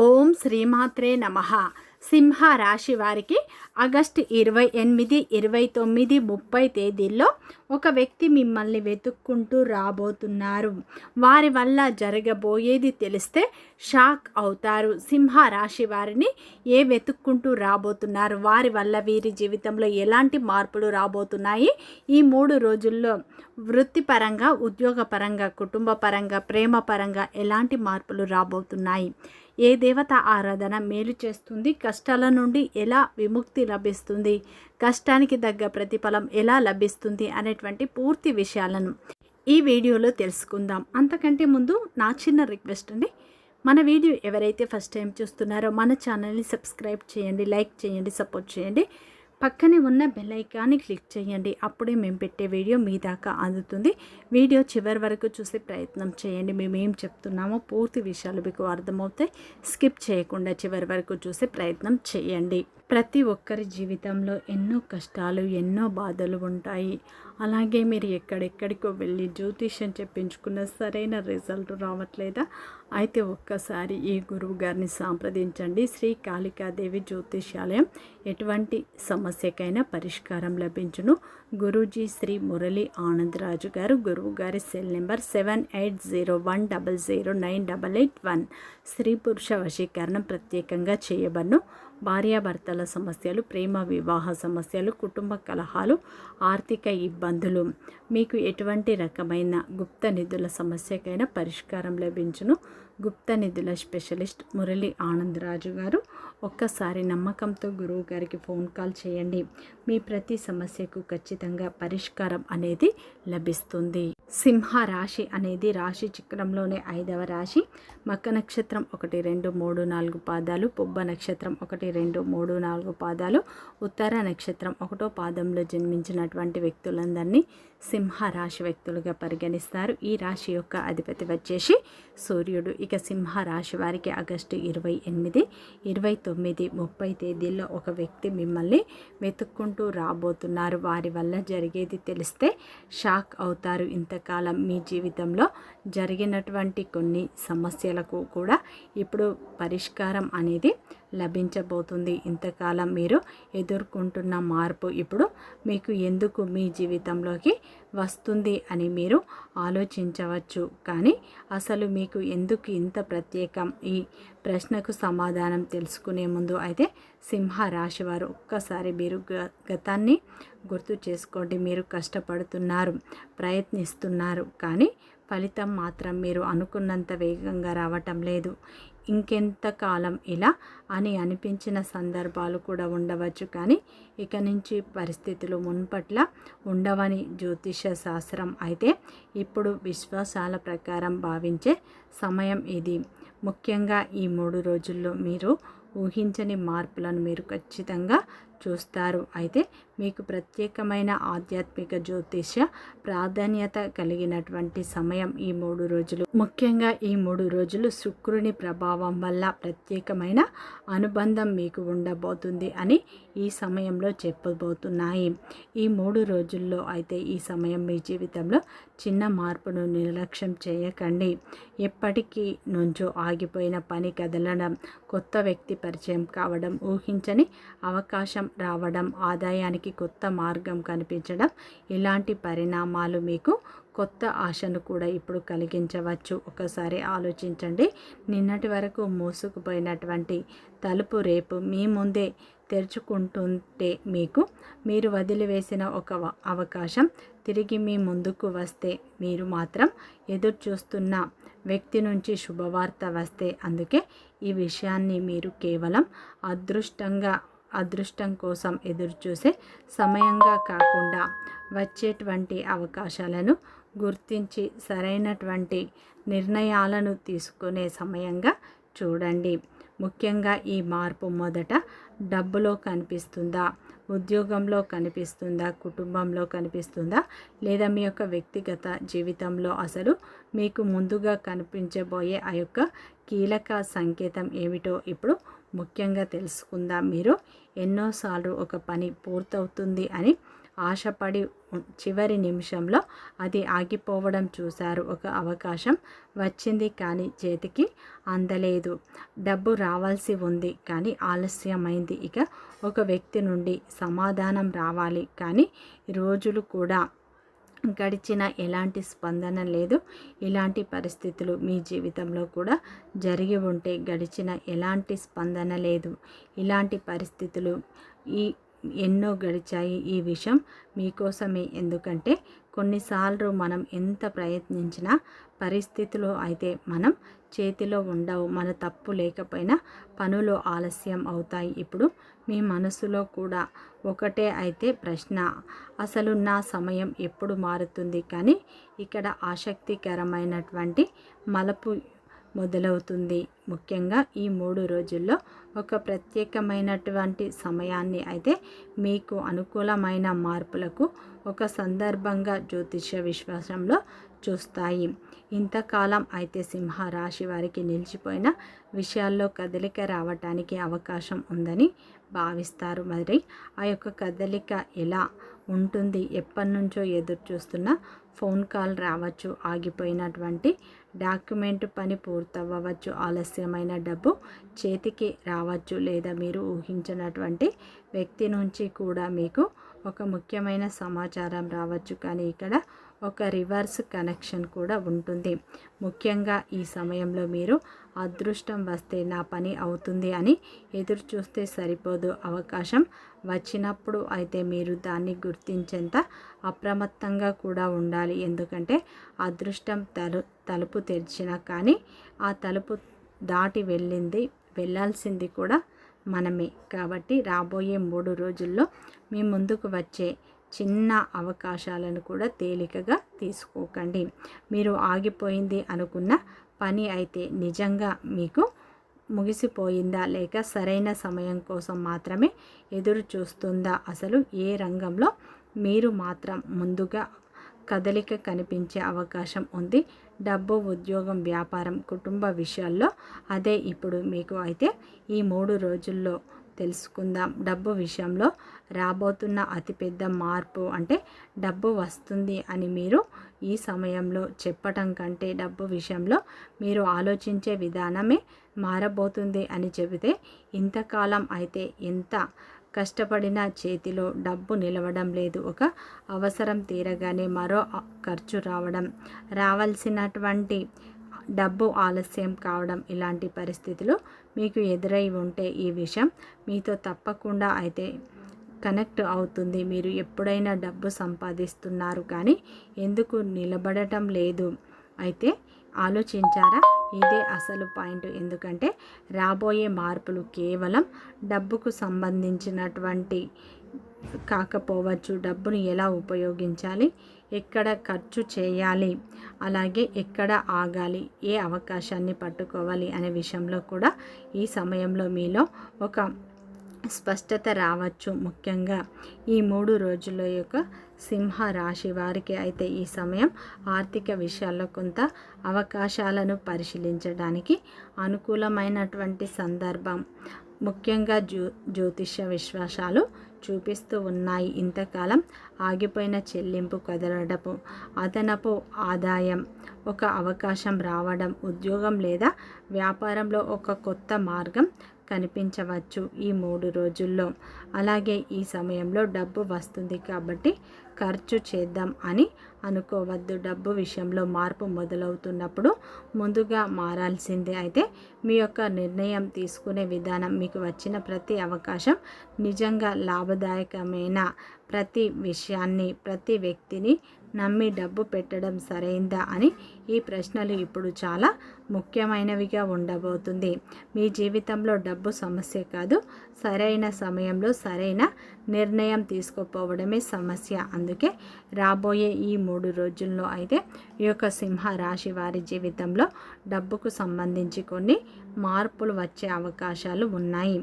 ఓం శ్రీమాత్రే నమః. సింహ రాశి వారికి ఆగస్టు 28, 29, 30 తేదీల్లో ఒక వ్యక్తి మిమ్మల్ని వెతుక్కుంటూ రాబోతున్నారు. వారి వల్ల జరగబోయేది తెలిస్తే షాక్ అవుతారు. సింహ రాశి వారిని వెతుక్కుంటూ రాబోతున్నారు, వారి వల్ల వీరి జీవితంలో ఎలాంటి మార్పులు రాబోతున్నాయి, ఈ 3 రోజుల్లో వృత్తిపరంగా, ఉద్యోగపరంగా, కుటుంబపరంగా, ప్రేమపరంగా ఎలాంటి మార్పులు రాబోతున్నాయి, ఏ దేవత ఆరాధన మేలు చేస్తుంది, కష్టాల నుండి ఎలా విముక్తి లభిస్తుంది, కష్టానికి తగ్గ ప్రతిఫలం ఎలా లభిస్తుంది అనేటువంటి పూర్తి విషయాలను ఈ వీడియోలో తెలుసుకుందాం. అంతకంటే ముందు నా చిన్న రిక్వెస్ట్ అండి, మన వీడియో ఎవరైతే ఫస్ట్ టైం చూస్తున్నారో మన ఛానల్ని సబ్స్క్రైబ్ చేయండి, లైక్ చేయండి, సపోర్ట్ చేయండి. పక్కనే ఉన్న బెల్ ఐకాన్ని క్లిక్ చేయండి, అప్పుడే మేము పెట్టే వీడియో మీ దాకా అందుతుంది. వీడియో చివరి వరకు చూసే ప్రయత్నం చేయండి. మేము ఏం చెప్తున్నామో పూర్తి విషయాలు మీకు అర్థమవుతాయి. స్కిప్ చేయకుండా చివరి వరకు చూసే ప్రయత్నం చేయండి. ప్రతి ఒక్కరి జీవితంలో ఎన్నో కష్టాలు, ఎన్నో బాధలు ఉంటాయి. అలాగే మీరు ఎక్కడెక్కడికో వెళ్ళి జ్యోతిష్యం చెప్పించుకున్న సరైన రిజల్ట్ రావట్లేదా? అయితే ఒక్కసారి ఈ గురువు గారిని సంప్రదించండి. శ్రీ కాళికాదేవి జ్యోతిష్యాలయం. ఎటువంటి సమస్యకైనా పరిష్కారం లభించును. గురూజీ శ్రీ మురళి ఆనందరాజు గారు. గురువు గారి సెల్ నెంబర్ 7801009881. స్త్రీ పురుష వశీకరణం ప్రత్యేకంగా చేయబడును. భార్యాభర్తల సమస్యలు, ప్రేమ వివాహ సమస్యలు, కుటుంబ కలహాలు, ఆర్థిక ఇబ్బందులు, మీకు ఎటువంటి రకమైన గుప్త నిధుల సమస్యకైనా పరిష్కారం లభించును. గుప్త నిధుల స్పెషలిస్ట్ మురళి ఆనందరాజు గారు. ఒక్కసారి నమ్మకంతో గురువు గారికి ఫోన్ కాల్ చేయండి. మీ ప్రతి సమస్యకు ఖచ్చితంగా పరిష్కారం అనేది లభిస్తుంది. సింహ రాశి అనేది రాశి చక్రంలోనే 5వ రాశి. మక నక్షత్రం 1, 2, 3, 4 పాదాలు, పుబ్బ నక్షత్రం 1, 2, 3, 4 పాదాలు, ఉత్తర నక్షత్రం 1వ పాదంలో జన్మించినటువంటి వ్యక్తులందరినీ సింహ రాశి వ్యక్తులుగా పరిగణిస్తారు. ఈ రాశి యొక్క అధిపతి వచ్చేసి సూర్యుడు. ఇక సింహ రాశి వారికి ఆగస్టు 28, 29, 30 తేదీల్లో ఒక వ్యక్తి మిమ్మల్ని వెతుక్కుంటూ రాబోతున్నారు. వారి వల్ల జరిగేది తెలిస్తే షాక్ అవుతారు. ఇంతకాలం మీ జీవితంలో జరిగినటువంటి కొన్ని సమస్యలకు కూడా ఇప్పుడు పరిష్కారం అనేది లభించబోతుంది. ఇంతకాలం మీరు ఎదుర్కొంటున్న మార్పు ఇప్పుడు మీకు ఎందుకు మీ జీవితంలోకి వస్తుంది అని మీరు ఆలోచించవచ్చు. కానీ అసలు మీకు ఎందుకు ఇంత ప్రత్యేకం? ఈ ప్రశ్నకు సమాధానం తెలుసుకునే ముందు అయితే సింహ రాశి వారు ఒక్కసారి మీరు గతాన్ని గుర్తు చేసుకోండి. మీరు కష్టపడుతున్నారు, ప్రయత్నిస్తున్నారు, కానీ ఫలితం మాత్రం మీరు అనుకున్నంత వేగంగా రావటం లేదు. ఇంకెంతకాలం ఇలా అని అనిపించిన సందర్భాలు కూడా ఉండవచ్చు. కానీ ఇక నుంచి పరిస్థితులు మున్పట్ల ఉండవని జ్యోతిష శాస్త్రం అయితే ఇప్పుడు విశ్వాసాల ప్రకారం భావించే సమయం ఇది. ముఖ్యంగా ఈ 3 రోజుల్లో మీరు ఊహించని మార్పులను మీరు ఖచ్చితంగా చూస్తారు. అయితే మీకు ప్రత్యేకమైన ఆధ్యాత్మిక జ్యోతిష్య ప్రాధాన్యత కలిగినటువంటి సమయం ఈ 3 రోజులు. ముఖ్యంగా ఈ 3 రోజులు శుక్రుని ప్రభావం వల్ల ప్రత్యేకమైన అనుబంధం మీకు ఉండబోతుంది అని ఈ సమయంలో చెప్పబోతున్నాయి. ఈ 3 రోజుల్లో అయితే ఈ సమయం మీ జీవితంలో చిన్న మార్పును నిర్లక్ష్యం చేయకండి. ఎప్పటికీ నుంచో ఆగిపోయిన పని కదలడం, కొత్త వ్యక్తి పరిచయం కావడం, ఊహించని అవకాశం రావడం, ఆదాయానికి కొత్త మార్గం కనిపించడం, ఇలాంటి పరిణామాలు మీకు కొత్త ఆశను కూడా ఇప్పుడు కలిగించవచ్చు. ఒకసారి ఆలోచించండి. నిన్నటి వరకు మూసుకుపోయినటువంటి తలుపు రేపు మీ ముందే తెరుచుకుంటుంటే మీరు వదిలివేసిన ఒక అవకాశం తిరిగి మీ ముందుకు వస్తే, మీరు మాత్రం ఎదురు చూస్తున్న వ్యక్తి నుంచి శుభవార్త వస్తే, అందుకే ఈ విషయాన్ని మీరు కేవలం అదృష్టం కోసం ఎదురుచూసే సమయంగా కాకుండా వచ్చేటువంటి అవకాశాలను గుర్తించి సరైనటువంటి నిర్ణయాలను తీసుకునే సమయంగా చూడండి. ముఖ్యంగా ఈ మార్పు మొదట డబ్బులో కనిపిస్తుందా, ఉద్యోగంలో కనిపిస్తుందా, కుటుంబంలో కనిపిస్తుందా, లేదా మీ యొక్క వ్యక్తిగత జీవితంలో అసలు మీకు ముందుగా కనిపించబోయే ఆ యొక్క కీలక సంకేతం ఏమిటో ఇప్పుడు ముఖ్యంగా తెలుసుకుందాం. మీరు ఎన్నోసార్లు ఒక పని పూర్తవుతుంది అని ఆశపడి చివరి నిమిషంలో అది ఆగిపోవడం చూశారు. ఒక అవకాశం వచ్చింది కానీ చేతికి అందలేదు. డబ్బు రావాల్సి ఉంది కానీ ఆలస్యమైంది. ఇక ఒక వ్యక్తి నుండి సమాధానం రావాలి కానీ రోజులు కూడా గడిచిన ఎలాంటి స్పందన లేదు. ఇలాంటి పరిస్థితులు మీ జీవితంలో కూడా జరిగి ఉంటే గడిచిన ఎలాంటి స్పందన లేదు. ఇలాంటి పరిస్థితులు ఎన్నో గడిచాయి. ఈ విషయం మీకోసమే. ఎందుకంటే కొన్నిసార్లు మనం ఎంత ప్రయత్నించినా పరిస్థితులు అయితే మనం చేతిలో ఉండవు. మన తప్పు లేకపోయినా పనులు ఆలస్యం అవుతాయి. ఇప్పుడు మీ మనసులో కూడా ఒకటే అయితే ప్రశ్న, అసలు నా సమయం ఎప్పుడు మారుతుంది? కానీ ఇక్కడ ఆసక్తికరమైనటువంటి మలుపు మొదలవుతుంది. ముఖ్యంగా ఈ 3 రోజుల్లో ఒక ప్రత్యేకమైనటువంటి సమయాన్ని అయితే మీకు అనుకూలమైన మార్పులకు ఒక సందర్భంగా జ్యోతిష విశ్వాసంలో చూస్తాయి. ఇంతకాలం అయితే సింహరాశి వారికి నిలిచిపోయిన విషయాల్లో కదలిక రావటానికి అవకాశం ఉందని భావిస్తారు. మరి ఆ యొక్క కదలిక ఎలా ఉంటుంది? ఎప్పటి నుంచో ఎదురు చూస్తున్న ఫోన్ కాల్ రావచ్చు, ఆగిపోయినటువంటి డాక్యుమెంట్ పని పూర్తవ్వచ్చు, ఆలస్యమైన డబ్బు చేతికి రావచ్చు, లేదా మీరు ఊహించినటువంటి వ్యక్తి నుంచి కూడా మీకు ఒక ముఖ్యమైన సమాచారం రావచ్చు. కానీ ఇక్కడ ఒక రివర్స్ కనెక్షన్ కూడా ఉంటుంది. ముఖ్యంగా ఈ సమయంలో మీరు అదృష్టం వస్తే నా పని అవుతుంది అని ఎదురు చూస్తే సరిపోదు. అవకాశం వచ్చినప్పుడు అయితే మీరు దాన్ని గుర్తించేంత అప్రమత్తంగా కూడా ఉండాలి. ఎందుకంటే అదృష్టం తలుపు తెరిచినా కానీ ఆ తలుపు దాటి వెళ్ళాల్సింది కూడా మనమే. కాబట్టి రాబోయే 3 రోజుల్లో మీ ముందుకు వచ్చే చిన్న అవకాశాలను కూడా తేలికగా తీసుకోకండి. మీరు ఆగిపోయింది అనుకున్న పని అయితే నిజంగా మీకు ముగిసిపోయిందా, లేక సరైన సమయం కోసం మాత్రమే ఎదురు చూస్తుందా? అసలు ఏ రంగంలో మీరు మాత్రం ముందుగా కదలిక కనిపించే అవకాశం ఉంది? డబ్బు, ఉద్యోగం, వ్యాపారం, కుటుంబ విషయాల్లో అదే ఇప్పుడు మీకు అయితే ఈ 3 రోజుల్లో తెలుసుకుందాం. డబ్బు విషయంలో రాబోతున్న అతిపెద్ద మార్పు అంటే డబ్బు వస్తుంది అని మీరు ఈ సమయంలో చెప్పటం కంటే డబ్బు విషయంలో మీరు ఆలోచించే విధానమే మారబోతుంది అని చెబితే, ఇంతకాలం అయితే ఎంత కష్టపడినా చేతిలో డబ్బు నిలవడం లేదు. ఒక అవసరం తీరగానే మరో ఖర్చు రావాల్సినటువంటి డబ్బు ఆలస్యం కావడం, ఇలాంటి పరిస్థితులు మీకు ఎదురై ఉంటే ఈ విషయం మీతో తప్పకుండా అయితే కనెక్ట్ అవుతుంది. మీరు ఎప్పుడైనా డబ్బు సంపాదిస్తున్నారు కానీ ఎందుకు నిలబడటం లేదు అయితే ఆలోచించారా? ఇదే అసలు పాయింట్. ఎందుకంటే రాబోయే మార్పులు కేవలం డబ్బుకు సంబంధించినటువంటి కాకపోవచ్చు. డబ్బును ఎలా ఉపయోగించాలి, ఎక్కడ ఖర్చు చేయాలి, అలాగే ఎక్కడ ఆగాలి, ఏ అవకాశాన్ని పట్టుకోవాలి అనే విషయంలో కూడా ఈ సమయంలో మీలో ఒక స్పష్టత రావచ్చు. ముఖ్యంగా ఈ 3 రోజుల యొక్క సింహ రాశి వారికి అయితే ఈ సమయం ఆర్థిక విషయాల్లో కొంత అవకాశాలను పరిశీలించడానికి అనుకూలమైనటువంటి సందర్భం. ముఖ్యంగా జ్యోతిష విశ్వాసాలు చూపిస్తూ ఉన్నాయి. ఇంతకాలం ఆగిపోయిన చెల్లింపు కదలడపు, అదనపు ఆదాయం, ఒక అవకాశం రావడం, ఉద్యోగం లేదా వ్యాపారంలో ఒక కొత్త మార్గం కనిపించవచ్చు ఈ 3 రోజుల్లో. అలాగే ఈ సమయంలో డబ్బు వస్తుంది కాబట్టి ఖర్చు చేద్దాం అని అనుకోవద్దు. డబ్బు విషయంలో మార్పు మొదలవుతున్నప్పుడు ముందుగా మారాల్సిందే. అయితే మీ యొక్క నిర్ణయం తీసుకునే విధానం, మీకు వచ్చిన ప్రతి అవకాశం నిజంగా లాభదాయకమైన ప్రతి విషయాన్ని, ప్రతి వ్యక్తిని నమ్మి డబ్బు పెట్టడం సరైందా అని ఈ ప్రశ్నలు ఇప్పుడు చాలా ముఖ్యమైనవిగా ఉండబోతుంది. మీ జీవితంలో డబ్బు సమస్య కాదు, సరైన సమయంలో సరైన నిర్ణయం తీసుకోపోవడమే సమస్య. అందుకే రాబోయే ఈ 3 రోజుల్లో అయితే ఈ యొక్క సింహ రాశి వారి జీవితంలో డబ్బుకు సంబంధించి కొన్ని మార్పులు వచ్చే అవకాశాలు ఉన్నాయి.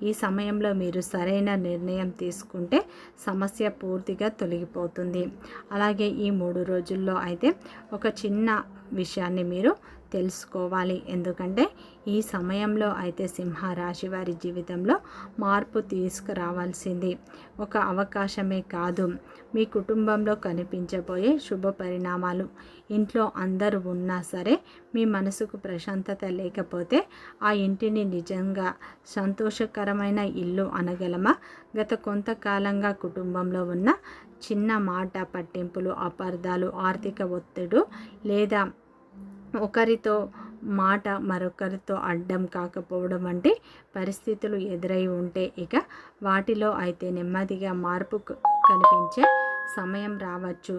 ఈ సమయంలో మీరు సరైన నిర్ణయం తీసుకుంటే సమస్య పూర్తిగా తొలగిపోతుంది. అలాగే ఈ 3 రోజుల్లో అయితే ఒక చిన్న విషయాన్ని మీరు తెలుసుకోవాలి. ఎందుకంటే ఈ సమయంలో అయితే సింహరాశి వారి జీవితంలో మార్పు తీసుకురావాల్సింది ఒక అవకాశమే కాదు, మీ కుటుంబంలో కనిపించబోయే శుభ పరిణామాలు. ఇంట్లో అందరూ ఉన్నా సరే మీ మనసుకు ప్రశాంతత లేకపోతే ఆ ఇంటిని నిజంగా సంతోషకరమైన ఇల్లు అనగలమా? గత కొంతకాలంగా కుటుంబంలో ఉన్న చిన్న మాట పట్టింపులు, అపార్థాలు, ఆర్థిక ఒత్తిడి లేదా ఒకరితో మాట మరొకరితో అడ్డం కాకపోవడం వంటి పరిస్థితులు ఎదురై ఉంటే ఇక వాటిలో అయితే నెమ్మదిగా మార్పు కనిపించే సమయం రావచ్చు.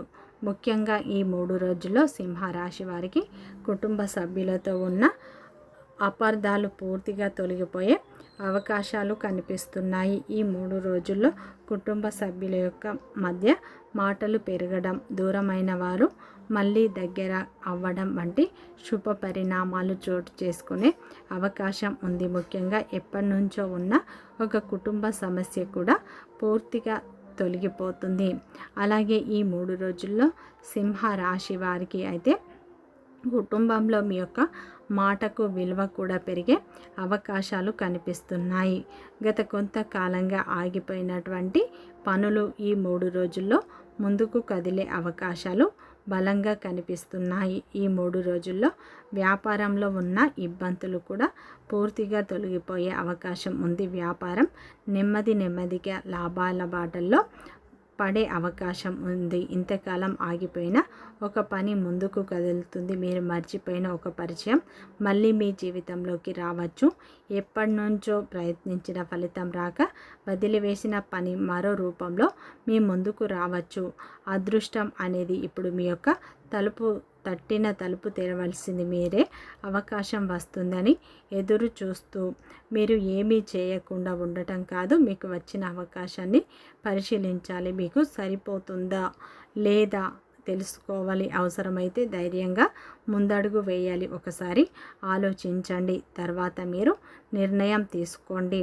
ముఖ్యంగా ఈ 3 రోజుల్లో సింహరాశి వారికి కుటుంబ సభ్యులతో ఉన్న అపార్థాలు పూర్తిగా తొలగిపోయే అవకాశాలు కనిపిస్తున్నాయి. ఈ 3 రోజుల్లో కుటుంబ సభ్యుల యొక్క మధ్య మాటలు పెరగడం, దూరమైన వారు మళ్ళీ దగ్గర అవ్వడం వంటి శుభ పరిణామాలు చోటు చేసుకునే అవకాశం ఉంది. ముఖ్యంగా ఎప్పటి నుంచో ఉన్న ఒక కుటుంబ సమస్య కూడా పూర్తిగా తొలగిపోతుంది. అలాగే ఈ 3 రోజుల్లో సింహ రాశి వారికి అయితే కుటుంబంలో మీ యొక్క మాటకు విలువ కూడా పెరిగే అవకాశాలు కనిపిస్తున్నాయి. గత కొంతకాలంగా ఆగిపోయినటువంటి పనులు ఈ 3 రోజుల్లో ముందుకు కదిలే అవకాశాలు బలంగా కనిపిస్తున్నాయి. ఈ 3 రోజుల్లో వ్యాపారంలో ఉన్న ఇబ్బందులు కూడా పూర్తిగా తొలగిపోయే అవకాశం ఉంది. వ్యాపారం నెమ్మదిగా లాభాల బాటల్లో పడే అవకాశం ఉంది. ఇంతకాలం ఆగిపోయిన ఒక పని ముందుకు కదులుతుంది. మీరు మర్చిపోయిన ఒక పరిచయం మళ్ళీ మీ జీవితంలోకి రావచ్చు. ఎప్పటి నుంచో ప్రయత్నించిన ఫలితం రాక వదిలివేసిన పని మరో రూపంలో మీ ముందుకు రావచ్చు. అదృష్టం అనేది ఇప్పుడు మీ యొక్క తట్టిన తలుపు తెరవలసింది మీరే. అవకాశం వస్తుందని ఎదురు చూస్తూ మీరు ఏమీ చేయకుండా ఉండటం కాదు, మీకు వచ్చిన అవకాశాన్ని పరిశీలించాలి. మీకు సరిపోతుందా లేదా తెలుసుకోవాలి. అవసరమైతే ధైర్యంగా ముందడుగు వేయాలి. ఒకసారి ఆలోచించండి, తర్వాత మీరు నిర్ణయం తీసుకోండి.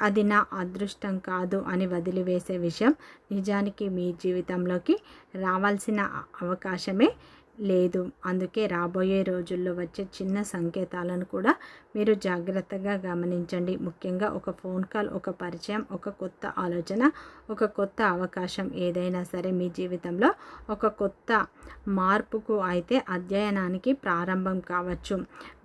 అది నా అదృష్టం కాదు అని వదిలివేసే విషయం నిజానికి మీ జీవితంలోకి రావాల్సిన అవకాశమే లేదు. అందుకే రాబోయే రోజుల్లో వచ్చే చిన్న సంకేతాలను కూడా మీరు జాగ్రత్తగా గమనించండి. ముఖ్యంగా ఒక ఫోన్ కాల్, ఒక పరిచయం, ఒక కొత్త ఆలోచన, ఒక కొత్త అవకాశం ఏదైనా సరే మీ జీవితంలో ఒక కొత్త మార్పుకు అయితే అధ్యయనానికి ప్రారంభం కావచ్చు.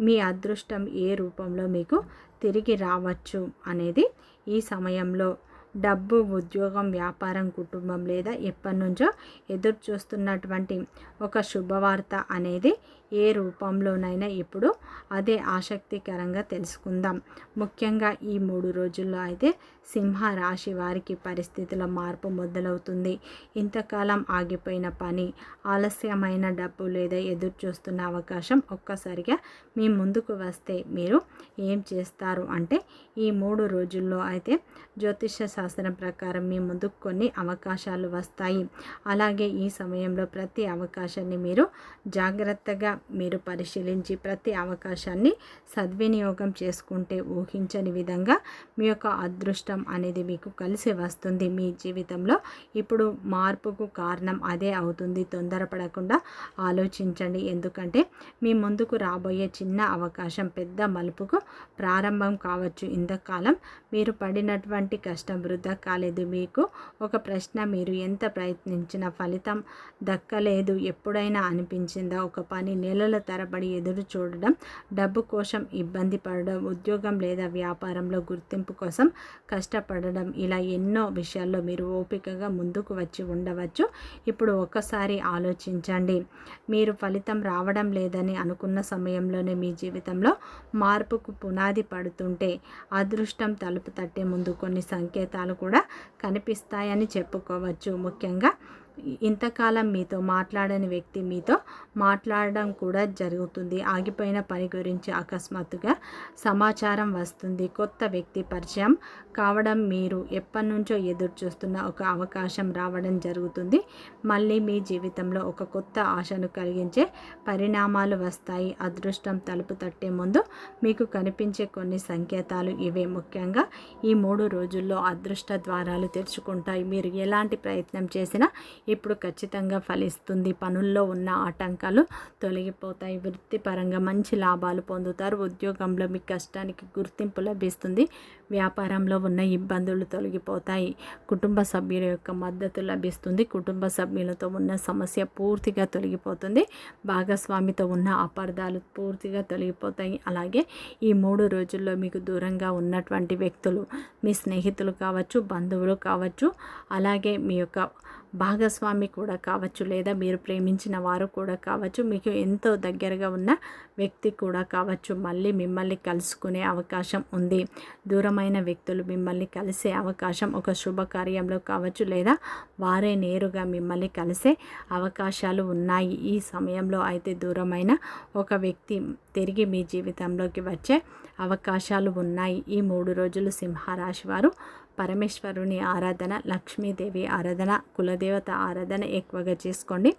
మీ అదృష్టం ఏ రూపంలో మీకు తిరిగి రావచ్చు అనేది ఈ సమయంలో డబ్బు, ఉద్యోగం, వ్యాపారం, కుటుంబం లేదా ఎప్పటి నుంచో ఎదురు చూస్తున్నటువంటి ఒక శుభవార్త అనేది ఏ రూపంలోనైనా ఇప్పుడు అదే ఆసక్తికరంగా తెలుసుకుందాం. ముఖ్యంగా ఈ 3 రోజుల్లో అయితే సింహ రాశి వారికి పరిస్థితుల మార్పు మొదలవుతుంది. ఇంతకాలం ఆగిపోయిన పని, ఆలస్యమైన డబ్బు లేదా ఎదురు చూస్తున్న అవకాశం ఒక్కసారిగా మీ ముందుకు వస్తే మీరు ఏం చేస్తారు అంటే ఈ 3 రోజుల్లో అయితే జ్యోతిష శాస్త్రం ప్రకారం మీ ముందుకు కొన్ని అవకాశాలు వస్తాయి. అలాగే ఈ సమయంలో ప్రతి అవకాశాన్ని మీరు జాగ్రత్తగా మీరు పరిశీలించి ప్రతి అవకాశాన్ని సద్వినియోగం చేసుకుంటే ఊహించని విధంగా మీ యొక్క అదృష్టం అనేది మీకు కలిసి వస్తుంది. మీ జీవితంలో ఇప్పుడు మార్పుకు కారణం అదే అవుతుంది. తొందరపడకుండా ఆలోచించండి. ఎందుకంటే మీ ముందుకు రాబోయే చిన్న అవకాశం పెద్ద మలుపుకు ప్రారంభం కావచ్చు. ఇంతకాలం మీరు పడినటువంటి కష్టం వృధా కాలేదు. మీకు ఒక ప్రశ్న, మీరు ఎంత ప్రయత్నించినా ఫలితం దక్కలేదు ఎప్పుడైనా అనిపించిందా? ఒక పని నెలల తరబడి ఎదురు చూడడం, డబ్బు కోసం ఇబ్బంది పడడం, ఉద్యోగం లేదా వ్యాపారంలో గుర్తింపు కోసం కష్టపడడం, ఇలా ఎన్నో విషయాల్లో మీరు ఓపికగా ముందుకు వచ్చి ఉండవచ్చు. ఇప్పుడు ఒక్కసారి ఆలోచించండి. మీరు ఫలితం రావడం లేదని అనుకున్న సమయంలోనే మీ జీవితంలో మార్పుకు పునాది పడుతుంటే అదృష్టం తలుపు తట్టే ముందు కొన్ని సంకేతాలు కూడా కనిపిస్తాయని చెప్పుకోవచ్చు. ముఖ్యంగా ఇంతకాలం మీతో మాట్లాడని వ్యక్తి మీతో మాట్లాడడం కూడా జరుగుతుంది. ఆగిపోయిన పని గురించి అకస్మాత్తుగా సమాచారం వస్తుంది. కొత్త వ్యక్తి పరిచయం కావడం, మీరు ఎప్పటి నుంచో ఎదురు చూస్తున్న ఒక అవకాశం రావడం జరుగుతుంది. మళ్ళీ మీ జీవితంలో ఒక కొత్త ఆశను కలిగించే పరిణామాలు వస్తాయి. అదృష్టం తలుపు తట్టే ముందు మీకు కనిపించే కొన్ని సంకేతాలు ఇవే. ముఖ్యంగా ఈ 3 రోజుల్లో అదృష్ట ద్వారాలు తెరుచుకుంటాయి. మీరు ఎలాంటి ప్రయత్నం చేసినా ఇప్పుడు ఖచ్చితంగా ఫలిస్తుంది. పనుల్లో ఉన్న ఆటంకాలు తొలగిపోతాయి. వృత్తిపరంగా మంచి లాభాలు పొందుతారు. ఉద్యోగంలో మీ కష్టానికి గుర్తింపు లభిస్తుంది. వ్యాపారంలో ఉన్న ఇబ్బందులు తొలగిపోతాయి. కుటుంబ సభ్యుల యొక్క మద్దతు లభిస్తుంది. కుటుంబ సభ్యులతో ఉన్న సమస్య పూర్తిగా తొలగిపోతుంది. భాగస్వామితో ఉన్న అపార్థాలు పూర్తిగా తొలగిపోతాయి. అలాగే ఈ 3 రోజుల్లో మీకు దూరంగా ఉన్నటువంటి వ్యక్తులు మీ స్నేహితులు కావచ్చు, బంధువులు కావచ్చు, అలాగే మీ యొక్క భాగస్వామి కూడా కావచ్చు, లేదా మీరు ప్రేమించిన వారు కూడా కావచ్చు, మీకు ఎంతో దగ్గరగా ఉన్న వ్యక్తి కూడా కావచ్చు, మళ్ళీ మిమ్మల్ని కలుసుకునే అవకాశం ఉంది. దూరమైన వ్యక్తులు మిమ్మల్ని కలిసే అవకాశం ఒక శుభకార్యంలో కావచ్చు, లేదా వారే నేరుగా మిమ్మల్ని కలిసే అవకాశాలు ఉన్నాయి. ఈ సమయంలో అయితే దూరమైన ఒక వ్యక్తి తిరిగి మీ జీవితంలోకి వచ్చే అవకాశాలు ఉన్నాయి. ఈ 3 రోజులు సింహరాశి వారు పరమేశ్వరుని ఆరాధన, లక్ష్మీదేవి ఆరాధన, కులదేవత ఆరాధన ఎక్కువగా చేసుకోండి.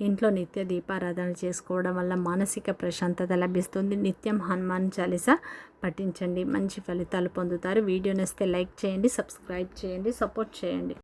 ఇంట్లో నిత్య దీపారాధన చేసుకోవడం వల్ల మానసిక ప్రశాంతత లభిస్తుంది. నిత్యం హనుమాన్ చాలీసా పఠించండి, మంచి ఫలితాలు పొందుతారు. వీడియో నచ్చితే లైక్ చేయండి, సబ్స్క్రైబ్ చేయండి, సపోర్ట్ చేయండి.